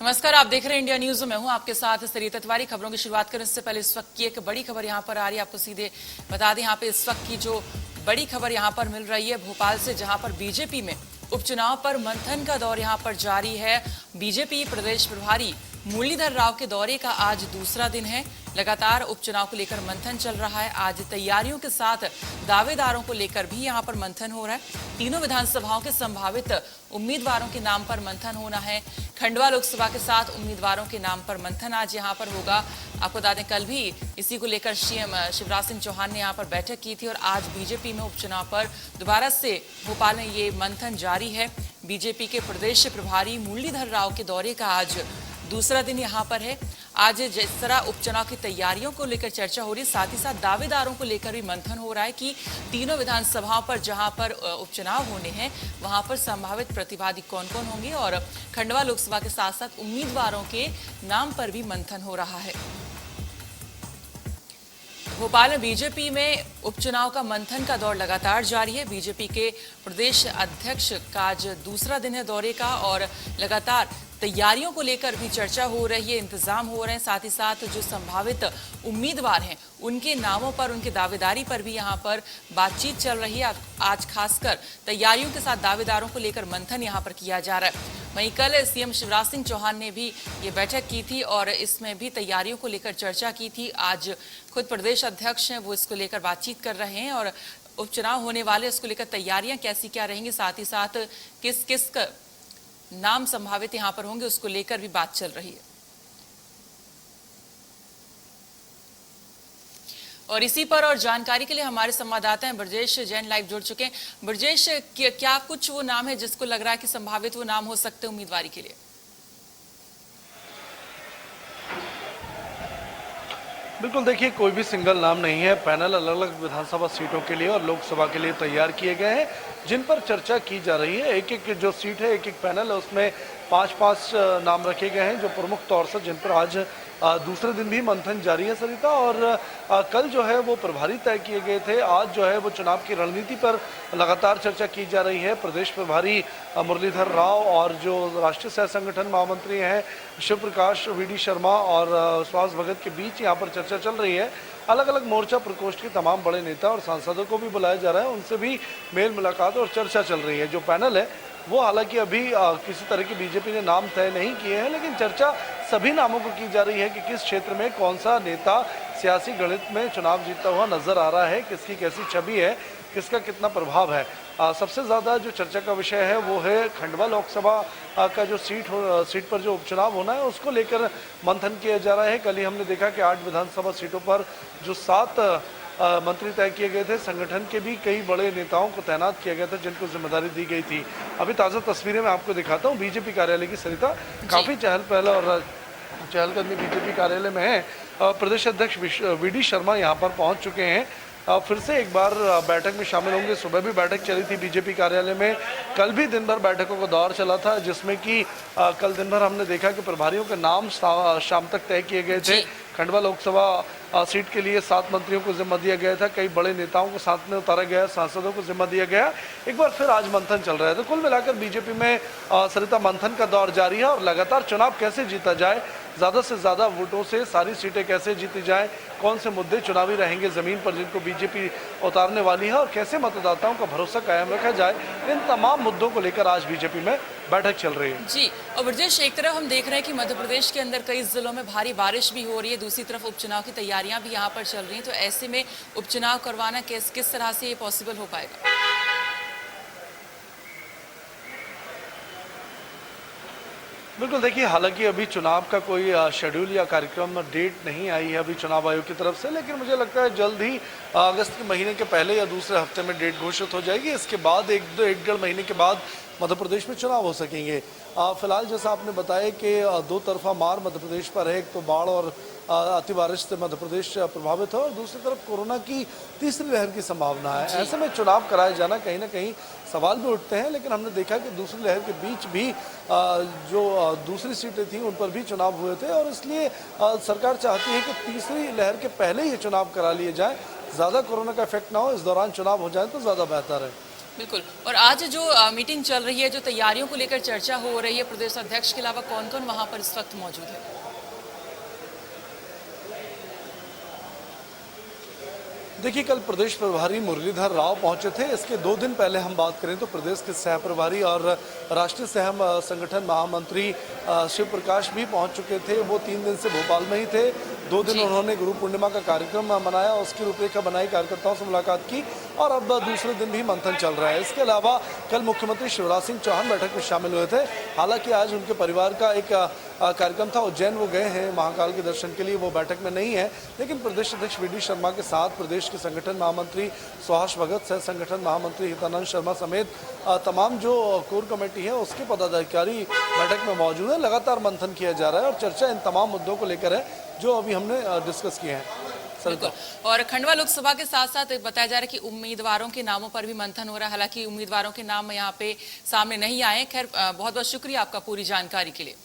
नमस्कार, आप देख रहे हैं इंडिया न्यूज। मैं हूं आपके साथ सरिता तिवारी। खबरों की शुरुआत करें इससे पहले इस वक्त की एक बड़ी खबर यहां पर आ रही है, आपको सीधे बता दें। यहां पे इस वक्त की जो बड़ी खबर यहां पर मिल रही है भोपाल से, जहां पर बीजेपी में उपचुनाव पर मंथन का दौर यहां पर जारी है। बीजेपी प्रदेश प्रभारी मुरलीधर राव के दौरे का आज दूसरा दिन है। लगातार उपचुनाव को लेकर मंथन चल रहा है। आज तैयारियों के साथ दावेदारों को लेकर भी यहां पर मंथन हो रहा है। तीनों विधानसभाओं के संभावित उम्मीदवारों के नाम पर मंथन होना है। खंडवा लोकसभा के साथ उम्मीदवारों के नाम पर मंथन आज यहां पर होगा। आपको बता दें, कल भी इसी को लेकर सीएम शिवराज सिंह चौहान ने यहां पर बैठक की थी और आज बीजेपी में उपचुनाव पर दोबारा से भोपाल में ये मंथन जारी है। बीजेपी के प्रदेश प्रभारी मुरलीधर राव के दौरे का आज दूसरा दिन यहां पर है। आज जिस तरह उपचुनाव की तैयारियों को लेकर चर्चा हो रही है, साथ ही साथ दावेदारों को लेकर भी मंथन हो रहा है कि तीनों विधानसभाओं पर जहां पर उपचुनाव होने हैं वहां पर संभावित प्रतिवादी कौन कौन होंगे और खंडवा लोकसभा के साथ साथ उम्मीदवारों के नाम पर भी मंथन हो रहा है। भोपाल में बीजेपी में उपचुनाव का मंथन का दौर लगातार जारी है। बीजेपी के प्रदेश अध्यक्ष का आज दूसरा दिन है दौरे का और लगातार तैयारियों को लेकर भी चर्चा हो रही है, इंतजाम हो रहे हैं। साथ ही साथ जो संभावित उम्मीदवार हैं उनके नामों पर, उनके दावेदारी पर भी यहां पर बातचीत चल रही है। आज खासकर तैयारियों के साथ दावेदारों को लेकर मंथन यहां पर किया जा रहा है। वहीं कल सीएम शिवराज सिंह चौहान ने भी ये बैठक की थी और इसमें भी तैयारियों को लेकर चर्चा की थी। आज खुद प्रदेश अध्यक्ष हैं, वो इसको लेकर बातचीत कर रहे हैं और उपचुनाव होने वाले इसको लेकर तैयारियां कैसी क्या रहेंगी, साथ ही साथ किस किस नाम संभावित यहां पर होंगे उसको लेकर भी बात चल रही है। और इसी पर और जानकारी के लिए हमारे संवाददाता हैं ब्रजेश जैन लाइव जुड़ चुके हैं। ब्रजेश, क्या कुछ वो नाम है जिसको लग रहा है कि संभावित वो नाम हो सकते हैं उम्मीदवारी के लिए? बिल्कुल, देखिए कोई भी सिंगल नाम नहीं है। पैनल अलग अलग विधानसभा सीटों के लिए और लोकसभा के लिए तैयार किए गए हैं जिन पर चर्चा की जा रही है। एक एक जो सीट है, एक एक पैनल है, उसमें 5-5 नाम रखे गए हैं जो प्रमुख तौर से जिन पर आज दूसरे दिन भी मंथन जारी है सरिता। और कल जो है वो प्रभारी तय किए गए थे। आज जो है वो चुनाव की रणनीति पर लगातार चर्चा की जा रही है। प्रदेश प्रभारी मुरलीधर राव और जो राष्ट्रीय सह संगठन महामंत्री हैं शिव प्रकाश वीडी शर्मा और सुहास भगत के बीच यहाँ पर चर्चा चल रही है। अलग अलग मोर्चा प्रकोष्ठ के तमाम बड़े नेता और सांसदों को भी बुलाया जा रहा है, उनसे भी मेल मुलाकात और चर्चा चल रही है। जो पैनल है वो हालांकि अभी किसी तरह की बीजेपी ने नाम तय नहीं किए हैं, लेकिन चर्चा सभी नामों को की जा रही है कि किस क्षेत्र में कौन सा नेता सियासी गणित में चुनाव जीतता हुआ नजर आ रहा है, किसकी कैसी छवि है, किसका कितना प्रभाव है। सबसे ज़्यादा जो चर्चा का विषय है वो है खंडवा लोकसभा का जो सीट पर जो उपचुनाव होना है उसको लेकर मंथन किया जा रहा है। कल ही हमने देखा कि 8 विधानसभा सीटों पर जो 7 मंत्री तय किए गए थे, संगठन के भी कई बड़े नेताओं को तैनात किया गया था जिनको जिम्मेदारी दी गई थी। अभी ताज़ा तस्वीरें मैं आपको दिखाता हूँ बीजेपी कार्यालय की सरिता। काफ़ी चहल पहल और चहलकदमी बीजेपी कार्यालय में है। प्रदेश अध्यक्ष वीडी शर्मा यहाँ पर पहुँच चुके हैं, फिर से एक बार बैठक में शामिल होंगे। सुबह भी बैठक चली थी बीजेपी कार्यालय में, कल भी दिन भर बैठकों का दौर चला था जिसमें कि कल दिन भर हमने देखा कि प्रभारियों के नाम शाम तक तय किए गए थे। खंडवा लोकसभा सीट के लिए 7 मंत्रियों को जिम्मा दिया गया था, कई बड़े नेताओं को साथ में उतारा गया, सांसदों को जिम्मा दिया गया। एक बार फिर आज मंथन चल रहा है। तो कुल मिलाकर बीजेपी में सरिता मंथन का दौर जारी है और लगातार चुनाव कैसे जीता जाए, ज़्यादा से ज़्यादा वोटों से सारी सीटें कैसे जीती जाए, कौन से मुद्दे चुनावी रहेंगे ज़मीन पर जिनको बीजेपी उतारने वाली है और कैसे मतदाताओं का भरोसा कायम रखा जाए, इन तमाम मुद्दों को लेकर आज बीजेपी में बैठक चल रही है। जी, और ब्रजेश, एक तरफ हम देख रहे हैं कि मध्य प्रदेश के अंदर कई जिलों में भारी बारिश भी हो रही है, दूसरी तरफ उपचुनाव की तैयारियां भी यहाँ पर चल रही हैं। तो ऐसे में उपचुनाव करवाना किस तरह से ये पॉसिबल हो पाएगा? बिल्कुल, देखिए हालांकि अभी चुनाव का कोई शेड्यूल या कार्यक्रम डेट नहीं आई है अभी चुनाव आयोग की तरफ से, लेकिन मुझे लगता है जल्द ही अगस्त के महीने के पहले या दूसरे हफ्ते में डेट घोषित हो जाएगी। इसके बाद एक डेढ़ महीने के बाद मध्य प्रदेश में चुनाव हो सकेंगे। फिलहाल जैसा आपने बताया कि 2 तरफा मार मध्य प्रदेश पर है। एक तो बाढ़ और अति बारिश से मध्य प्रदेश प्रभावित है और दूसरी तरफ कोरोना की तीसरी लहर की संभावना है। ऐसे में चुनाव कराए जाना कहीं ना कहीं सवाल भी उठते हैं, लेकिन हमने देखा कि दूसरी लहर के बीच भी जो दूसरी सीटें थी उन पर भी चुनाव हुए थे और इसलिए सरकार चाहती है कि तीसरी लहर के पहले ही चुनाव करा लिए जाए, ज़्यादा कोरोना का इफेक्ट ना हो, इस दौरान चुनाव हो जाए तो ज़्यादा बेहतर है। बिल्कुल। और आज जो मीटिंग चल रही है, जो तैयारियों को लेकर चर्चा हो रही है, प्रदेश अध्यक्ष के अलावा कौन कौन वहां पर इस वक्त मौजूद है? देखिए, कल प्रदेश प्रभारी मुरलीधर राव पहुंचे थे। इसके 2 दिन पहले हम बात करें तो प्रदेश के सह प्रभारी और राष्ट्रीय संगठन महामंत्री शिव प्रकाश भी पहुंच चुके थे। वो 3 दिन से भोपाल में ही थे। 2 दिन जी। उन्होंने गुरु पूर्णिमा का कार्यक्रम मनाया, उसकी रूपरेखा बनाई, कार्यकर्ताओं से मुलाकात की और अब दूसरे दिन भी मंथन चल रहा है। इसके अलावा कल मुख्यमंत्री शिवराज सिंह चौहान बैठक में शामिल हुए थे। हालांकि आज उनके परिवार का एक कार्यक्रम था, उज्जैन वो गए हैं महाकाल के दर्शन के लिए, वो बैठक में नहीं है। लेकिन प्रदेश अध्यक्ष वी डी शर्मा के साथ प्रदेश के संगठन महामंत्री सुहास भगत, सह संगठन महामंत्री हितानंद शर्मा समेत तमाम जो कोर कमेटी है उसके पदाधिकारी बैठक में मौजूद है। लगातार मंथन किया जा रहा है और चर्चा इन तमाम मुद्दों को लेकर है जो अभी हमने डिस्कस किए हैं। बिल्कुल। और खंडवा लोकसभा के साथ साथ बताया जा रहा है कि उम्मीदवारों के नामों पर भी मंथन हो रहा है। हालांकि उम्मीदवारों के नाम यहाँ पे सामने नहीं आए। खैर, बहुत बहुत शुक्रिया आपका पूरी जानकारी के लिए।